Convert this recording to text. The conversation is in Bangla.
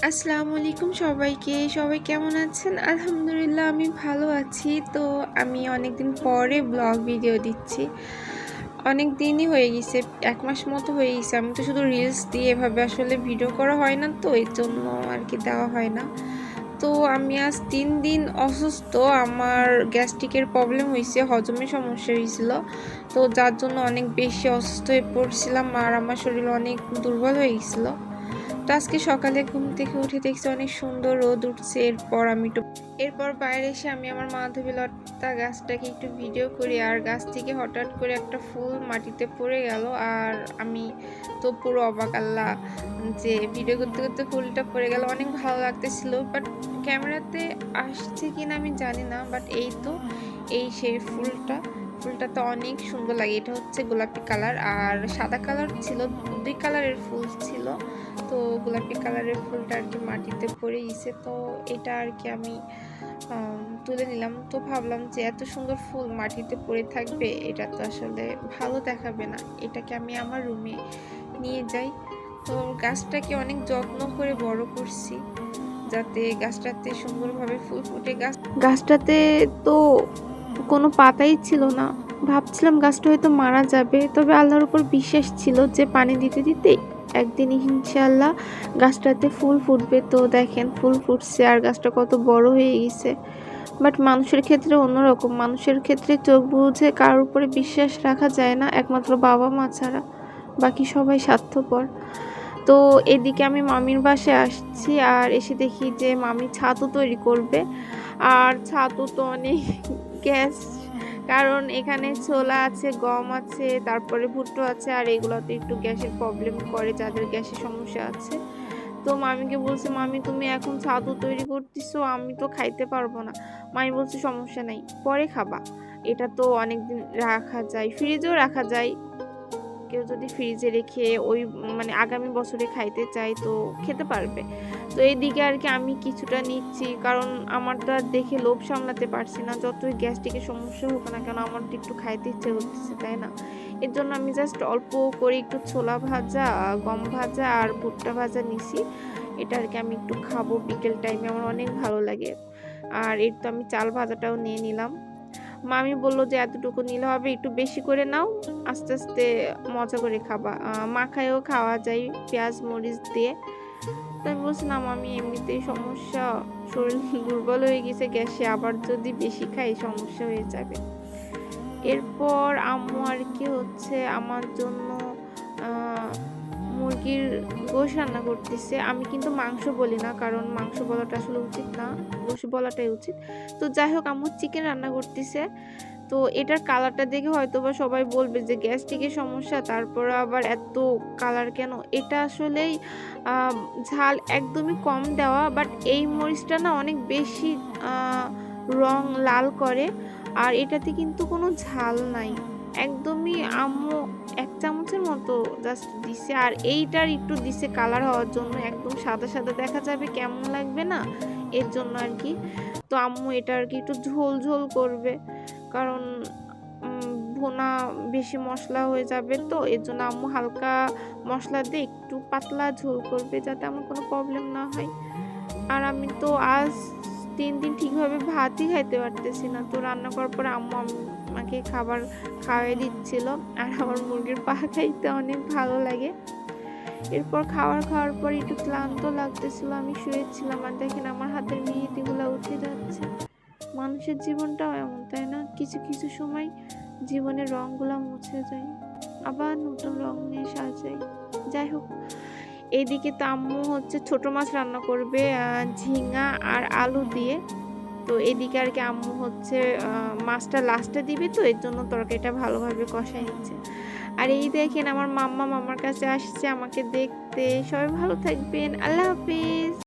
আসসালামু আলাইকুম সবাইকে। সবাই কেমন আছেন? আলহামদুলিল্লাহ আমি ভালো আছি। তো আমি অনেকদিন পরে ব্লগ ভিডিও দিচ্ছি। অনেক দিনই হয়ে গেছে, ১ মাস মতো হয়ে গেছে। আমি তো শুধু রিলস দিয়ে এভাবে আসলে ভিডিও করা হয় না, তো এর জন্য আর কি দেওয়া হয় না। তো আমি আজ ৩ দিন অসুস্থ। আমার গ্যাস্ট্রিকের প্রবলেম হইছে, হজমের সমস্যা হয়েছিল। তো যার জন্য অনেক বেশি অসুস্থ হয়ে পড়ছিলাম আর আমার শরীর অনেক দুর্বল হয়ে গেছিল। তো আজকে সকালে ঘুম থেকে উঠে দেখছি অনেক সুন্দর রোদ উঠছে। এরপর বাইরে এসে আমি আমার মাধবীলতা গাছটাকে একটু ভিডিও করি, আর গাছ থেকে হঠাৎ করে একটা ফুল মাটিতে পড়ে গেল। আর আমি তো পুরো অবাক, আল্লাহ, যে ভিডিও করতে করতে ফুলটা পড়ে গেল। অনেক ভালো লাগতেছিল, বাট ক্যামেরাতে আসছে কিনা আমি জানি না। বাট এই সেই ফুলটা তো অনেক সুন্দর লাগে। এটা হচ্ছে গোলাপি কালার আর সাদা কালার ছিল, ২ কালারের ফুল ছিল। তো গোলাপি কালারের ফুলটা আর কি মাটিতে পড়ে গেছে। তো এটা আর কি আমি তুলে নিলাম। তো ভাবলাম যে এত সুন্দর ফুল মাটিতে পড়ে থাকবে, এটা তো আসলে ভালো দেখাবে না। এটাকে আমি আমার রুমে নিয়ে যাই। তো গাছটাকে অনেক যত্ন করে বড় করছি, যাতে গাছটাতে সুন্দরভাবে ফুল ফুটে। গাছটাতে তো কোনো পাতাই ছিল না। ভাবছিলাম গাছটা হয়তো মারা যাবে, তবে আল্লাহর উপর বিশ্বাস ছিল যে পানি দিতে দিতে একদিন ইনশাআল্লাহ গাছটাতে ফুল ফুটবে। তো দেখেন ফুল ফুটছে আর গাছটা কত বড় হয়ে গেছে। বাট মানুষের ক্ষেত্রে অন্যরকম। মানুষের ক্ষেত্রে চোখ বুজে কারোর উপরে বিশ্বাস রাখা যায় না, একমাত্র বাবা মা ছাড়া। বাকি সবাই স্বার্থপর। তো এদিকে আমি মামির বাসায় আসছি আর এসে দেখি যে মামি ছাতু তৈরি করবে। আর ছাতু তো অনেক গ্যাস, কারণ এখানে ছোলা আছে, গম আছে, তারপরে ভুট্টো আছে, আর এগুলোতে একটু গ্যাসের প্রবলেম করে যাদের গ্যাসের সমস্যা আছে। তো মামিকে বলছি, মামি তুমি এখন ছাতু তৈরি করতেছো, আমি তো খাইতে পারবো না। মামি বলছে সমস্যা নাই, পরে খাবা। এটা তো অনেকদিন রাখা যায়, ফ্রিজেও রাখা যায়। কেউ যদি ফ্রিজে রেখে ওই মানে আগামী বছরে খাইতে চাই তো খেতে পারবে। তো এইদিকে আর কি আমি কিছুটা নিচ্ছি, কারণ আমার তো আর দেখে লোভ সামলাতে পারছি না। যতই গ্যাস্ট্রিকের সমস্যা হোক না কেন, আমার তো একটু খাইতে ইচ্ছে করতেছে, তাই না? এর জন্য আমি জাস্ট অল্প করে একটু ছোলা ভাজা, গম ভাজা আর ভুট্টা ভাজা নিছি। এটা আর কি আমি একটু খাবো বিকেল টাইমে, আমার অনেক ভালো লাগে। আর এর তো আমি চাল ভাজাটাও নিয়ে নিলাম। মামি বলল যে এতটুকু নিলে হবে, একটু বেশি করে নাও, আস্তে আস্তে মজা করে খাবা। মাখায়ও খাওয়া যায় পেঁয়াজ মরিচ দিয়ে। তো আমি বলছি না মামি, এমনিতেই সমস্যা, শরীর দুর্বল হয়ে গেছে গ্যাসে, আবার যদি বেশি খাই সমস্যা হয়ে যাবে। এরপর আম্মু আর কি হচ্ছে আমার জন্য মুরগির গোশ রান্না করতেছে। আমি কিন্তু মাংস বলি না, কারণ মাংস বলাটা আসলে উচিত না, গোশ বলাটাই উচিত। তো যাই হোক, আম্মু চিকেন রান্না করতেছে। তো এটার কালারটা দেখে হয়তোবা সবাই বলবে যে গ্যাস্ট্রিকের সমস্যা, তারপরে আবার এত কালার কেন। এটা আসলেই ঝাল একদমই কম দেওয়া, বাট এই মরিচটা না অনেক বেশি রং লাল করে। আর এটাতে কিন্তু কোনো ঝাল নাই, একদমই আম্মু ১ চামচের মতো জাস্ট দিছে। আর এইটার একটু দিছে কালার হওয়ার জন্য, একদম সাদা সাদা দেখা যাবে, কেমন লাগবে না, এর জন্য আর কি। তো আম্মু এটা আর কি একটু ঝোল ঝোল করবে, কারণ ভুনা বেশি মশলা হয়ে যাবে, তো এর জন্য আম্মু হালকা মশলা দিয়ে একটু পাতলা ঝোল করবে, যাতে আমার কোনো প্রবলেম না হয়। আর আমি তো আজ ৩ দিন ঠিকভাবে ভাতই খাইতে পারতেছি না। তো রান্না করার পরে আম্মু আমাকে খাবার খাওয়াই দিচ্ছিল। আর আমার মুরগির পা খাইতে অনেক ভালো লাগে। এরপর খাওয়ার পর একটু ক্লান্ত লাগতেছিল, আমি শুয়েছিলাম। আর দেখেন আমার হাতের মেহেদিগুলো উঠে যাচ্ছে। মানুষের জীবনটাও এমন, তাই না? কিছু কিছু সময় জীবনের রঙগুলো মুছে যায়, আবার নতুন রং নিয়ে সাজাই। যাই হোক, এইদিকে তো আম্মু হচ্ছে ছোট মাছ রান্না করবে ঝিঙা আর আলু দিয়ে। তো এদিকে আর কি আম্মু হচ্ছে মাছটা লাস্টে দিবে, তো এর জন্য তরকারিটা ভালোভাবে কষাই নিচ্ছে। আর এই দেখেন আমার মাম্মা মামার কাছে আসছে আমাকে দেখতে। সবাই ভালো থাকবেন, আল্লাহ হাফিজ।